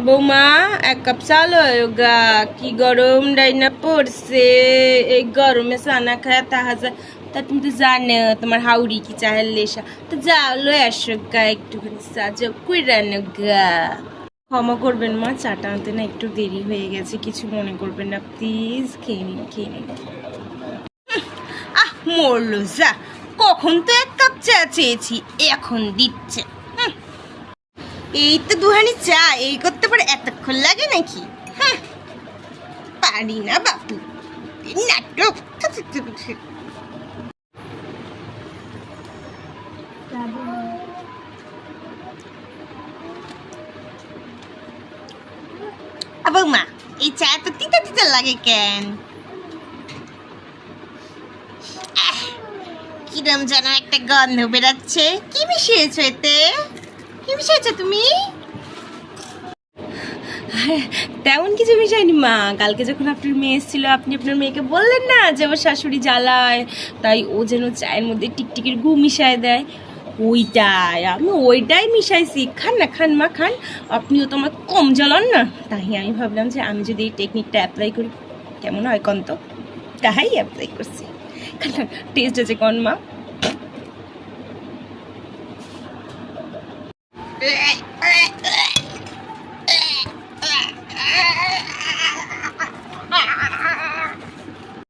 বৌমা এক কাপ চা লয়োগা, কি গরম ডাইনা পড়ছে। এই গরমে চানা খায় তাহা যায়। তা তুমি তো জানো তোমার হাউরি কি চাহের লেসা, তো যাও লয়ে আসো গা একটুখানি চা যাও কুইরানো গা। ক্ষমা করবেন মা, চাটা আনতে না একটু দেরি হয়ে গেছে, কিছু মনে করবেন না প্লিজ। খেয়ে নিন খেয়ে নিন। মরলো যা, কখন তো এক কাপ চা চেয়েছি, এখন দিচ্ছে। এই তো দুহানি চা, এই করতে পারে এতক্ষণ লাগে নাকি? হ্যাঁ, পারি না বাপু, নাটক। বৌমা, এই চা তো তিতা তিতা লাগে কেন? কিরম যেন একটা গন্ধ বেরাচ্ছে, কি মিশিয়েছো এতে? কি মিশিয়েছো তুমি? তেমন কিছু মিশাইনি মা, কালকে যখন আপনার মেয়ে এসেছিল আপনি আপনার মেয়েকে বললেন না যে আমার শাশুড়ি জ্বালায়, তাই ও যেন চায়ের মধ্যে টিকটিকির গু মিশায় দেয়, ওইটাই আমি ওইটাই মিশাইছি। খান না, খান মা খান, আপনিও তো আমার কম জ্বালান না, তাই আমি ভাবলাম যে আমি যদি এই টেকনিকটা অ্যাপ্লাই করি কেমন হয় কন, তো তাই অ্যাপ্লাই করছি। খান, টেস্ট আছে কন মা।